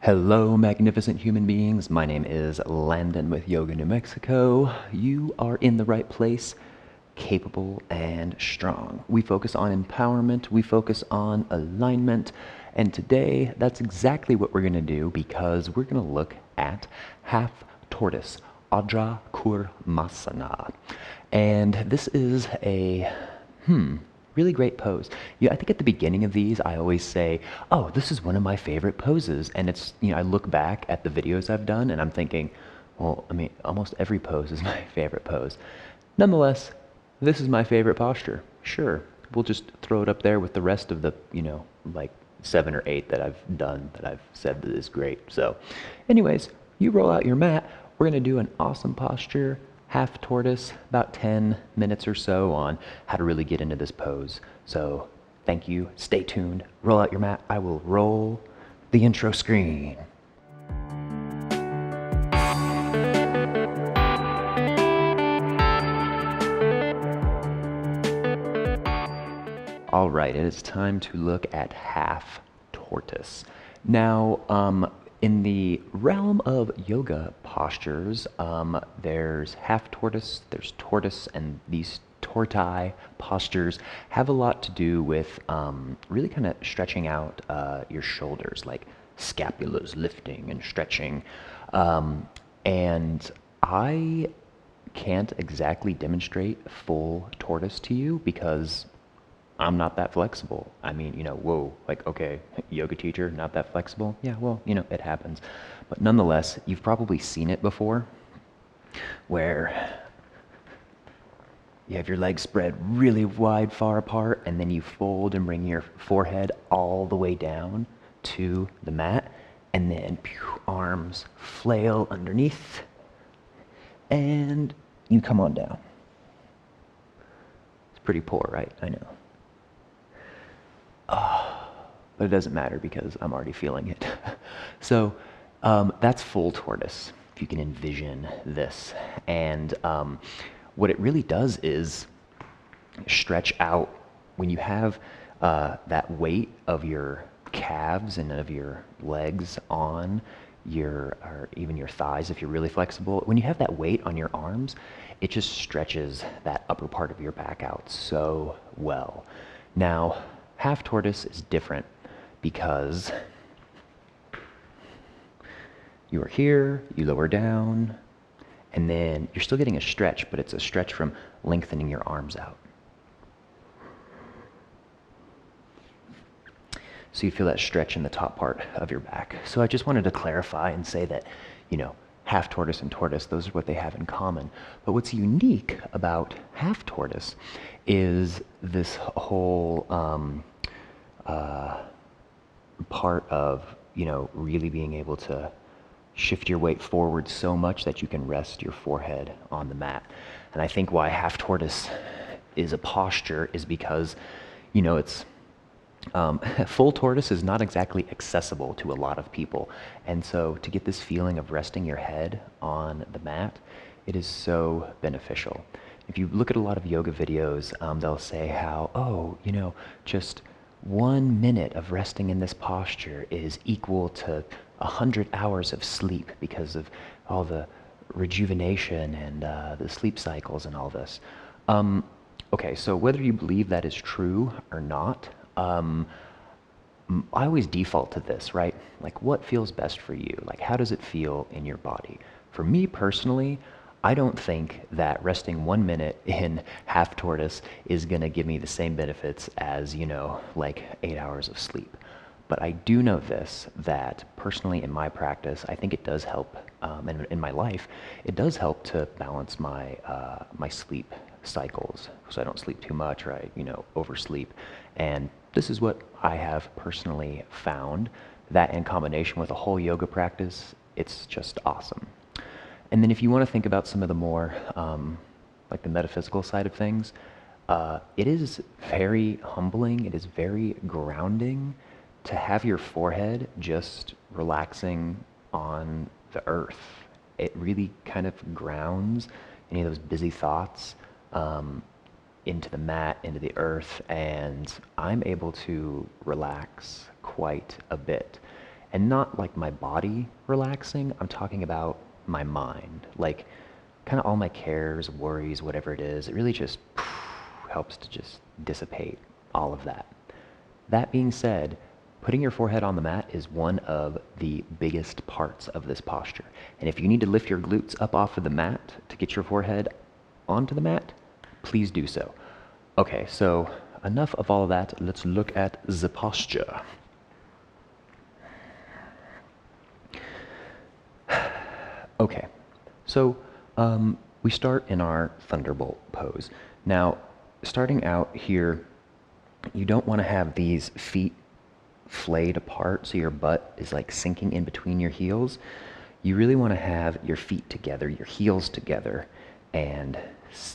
Hello, magnificent human beings. My name is Landon with Yoga New Mexico. You are in the right place, capable and strong. We focus on empowerment, we focus on alignment, and today that's exactly what we're going to do because we're going to look at Half Tortoise, Ardha Kurmasana. And this is a really great pose. Yeah, I think at the beginning of these, I always say, oh, this is one of my favorite poses. And it's, I look back at the videos I've done and I'm thinking, well, almost every pose is my favorite pose. Nonetheless, this is my favorite posture. Sure, we'll just throw it up there with the rest of the, like 7 or 8 that I've done that I've said that is great. So anyways, you roll out your mat. We're gonna do an awesome posture. Half tortoise, about 10 minutes or so on how to really get into this pose. So thank you, stay tuned, roll out your mat. I will roll the intro screen. All right, it is time to look at half tortoise. Now, in the realm of yoga postures, there's half tortoise, there's tortoise, and these tortai postures have a lot to do with really kind of stretching out your shoulders, like scapulas lifting and stretching. And I can't exactly demonstrate full tortoise to you because I'm not that flexible. Whoa, like, okay, yoga teacher, not that flexible? Yeah, well, it happens. But nonetheless, you've probably seen it before where you have your legs spread really wide, far apart, and then you fold and bring your forehead all the way down to the mat, and then arms flail underneath, and you come on down. It's pretty poor, right? I know. But it doesn't matter because I'm already feeling it. So that's full tortoise, if you can envision this. And what it really does is stretch out. When you have that weight of your calves and of your legs on or even your thighs, if you're really flexible, when you have that weight on your arms, it just stretches that upper part of your back out so well. Now, half tortoise is different because you are here, you lower down, and then you're still getting a stretch, but it's a stretch from lengthening your arms out. So you feel that stretch in the top part of your back. So I just wanted to clarify and say that, half tortoise and tortoise, those are what they have in common. But what's unique about half tortoise is this whole part of, really being able to shift your weight forward so much that you can rest your forehead on the mat. And I think why half tortoise is a posture is because, it's full tortoise is not exactly accessible to a lot of people. And so to get this feeling of resting your head on the mat, it is so beneficial. If you look at a lot of yoga videos, they'll say how, just 1 minute of resting in this posture is equal to 100 hours of sleep because of all the rejuvenation and the sleep cycles and all this. Okay, so whether you believe that is true or not, I always default to this, right? Like, what feels best for you? Like, how does it feel in your body? For me personally, I don't think that resting 1 minute in half tortoise is gonna give me the same benefits as, like 8 hours of sleep. But I do know this, that personally in my practice, I think it does help, and in my life, it does help to balance my my sleep cycles, so I don't sleep too much or I, oversleep. And this is what I have personally found, that in combination with a whole yoga practice, it's just awesome. And then if you want to think about some of the more, like the metaphysical side of things, it is very humbling, it is very grounding to have your forehead just relaxing on the earth. It really kind of grounds any of those busy thoughts into the mat, into the earth, and I'm able to relax quite a bit. And not like my body relaxing, I'm talking about my mind. Like kind of all my cares, worries, whatever it is, it really just helps to just dissipate all of that. That being said, putting your forehead on the mat is one of the biggest parts of this posture. And if you need to lift your glutes up off of the mat to get your forehead onto the mat, please do so. Okay, so enough of all of that. Let's look at the posture. Okay, so we start in our thunderbolt pose. Now, starting out here, you don't want to have these feet flayed apart so your butt is like sinking in between your heels. You really want to have your feet together, your heels together, and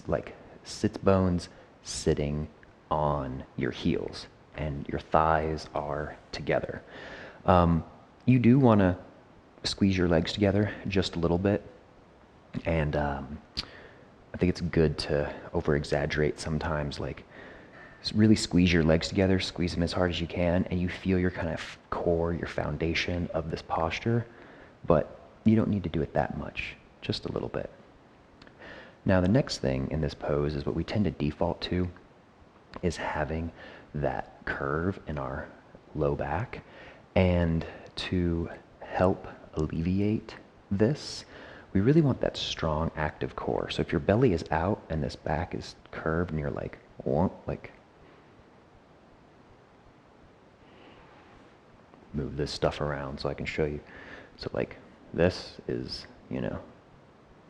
like sits bones sitting on your heels, and your thighs are together. You do want to squeeze your legs together just a little bit, and I think it's good to over exaggerate sometimes, like really squeeze your legs together, squeeze them as hard as you can, and you feel your kind of core, your foundation of this posture, but you don't need to do it that much, just a little bit. Now the next thing in this pose is what we tend to default to, is having that curve in our low back, and to help alleviate this, we really want that strong active core. So if your belly is out and this back is curved and you're like move this stuff around so I can show you. So like this is,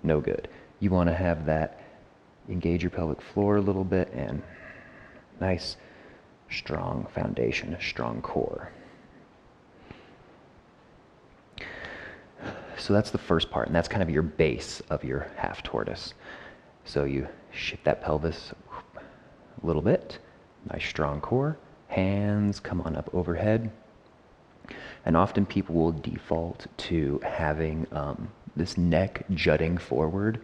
no good. You want to have that, engage your pelvic floor a little bit, and nice strong foundation, a strong core. So that's the first part, and that's kind of your base of your half tortoise. So you shift that pelvis a little bit, nice strong core, hands come on up overhead. And often people will default to having this neck jutting forward.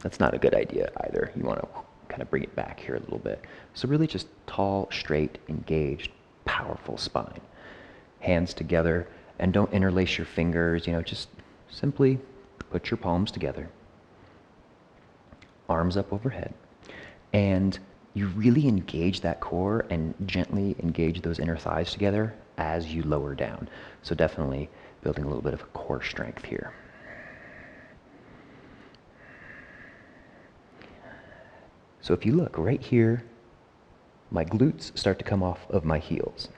That's not a good idea either. You want to kind of bring it back here a little bit. So really just tall, straight, engaged, powerful spine. Hands together, and don't interlace your fingers, just simply put your palms together. Arms up overhead. And you really engage that core and gently engage those inner thighs together as you lower down. So definitely building a little bit of core strength here. So if you look right here, my glutes start to come off of my heels.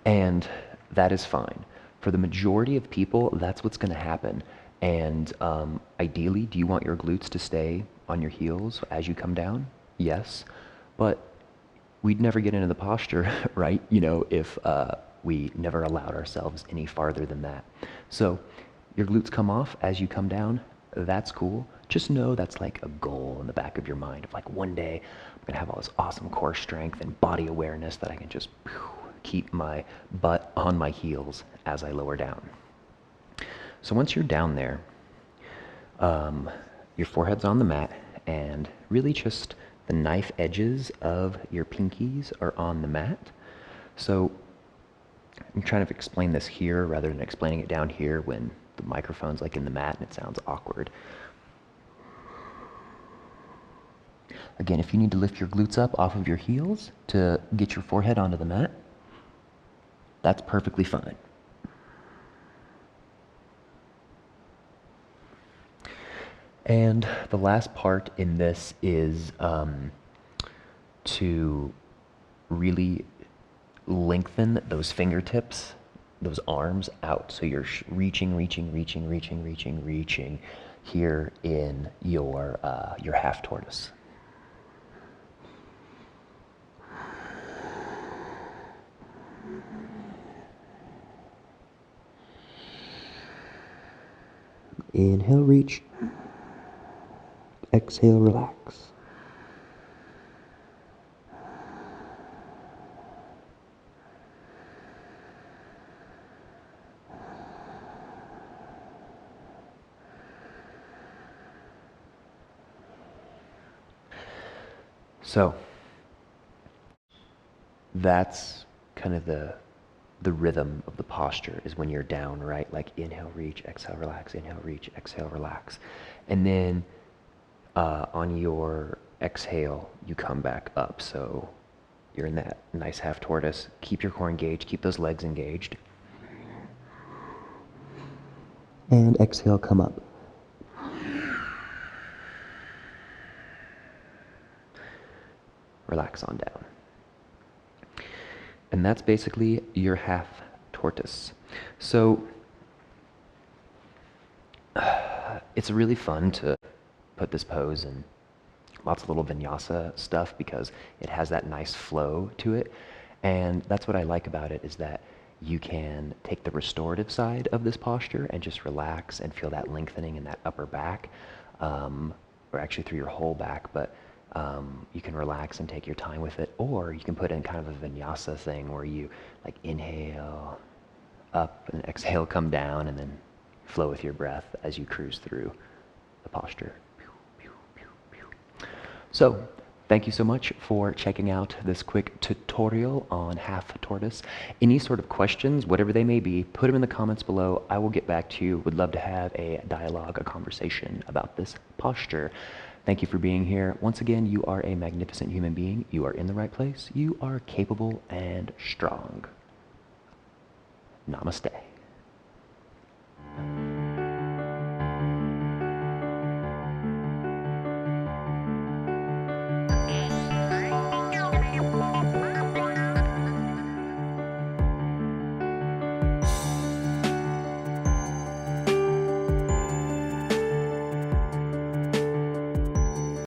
And that is fine. For the majority of people, that's what's going to happen. And ideally, do you want your glutes to stay on your heels as you come down? Yes. But we'd never get into the posture, right? If we never allowed ourselves any farther than that. So your glutes come off as you come down. That's cool. Just know that's like a goal in the back of your mind of like, one day I'm going to have all this awesome core strength and body awareness that I can just keep my butt on my heels as I lower down. So once you're down there, your forehead's on the mat, and really just the knife edges of your pinkies are on the mat. So I'm trying to explain this here rather than explaining it down here when the microphone's like in the mat and it sounds awkward. Again, if you need to lift your glutes up off of your heels to get your forehead onto the mat, that's perfectly fine. And the last part in this is to really lengthen those fingertips, those arms out. So you're reaching here in your half tortoise. Inhale, reach. Exhale, relax. So, that's kind of the rhythm of the posture, is when you're down, right? Like inhale, reach, exhale, relax, inhale, reach, exhale, relax. And then on your exhale, you come back up. So you're in that nice half tortoise. Keep your core engaged, keep those legs engaged. And exhale, come up. Relax on down. And that's basically your half tortoise. So it's really fun to put this pose in lots of little vinyasa stuff because it has that nice flow to it. And that's what I like about it, is that you can take the restorative side of this posture and just relax and feel that lengthening in that upper back, or actually through your whole back, but you can relax and take your time with it. Or you can put in kind of a vinyasa thing where you like inhale up and exhale, come down, and then flow with your breath as you cruise through the posture. So, thank you so much for checking out this quick tutorial on half tortoise. Any sort of questions, whatever they may be, put them in the comments below. I will get back to you. Would love to have a dialogue, a conversation about this posture. Thank you for being here. Once again, you are a magnificent human being. You are in the right place. You are capable and strong. Namaste.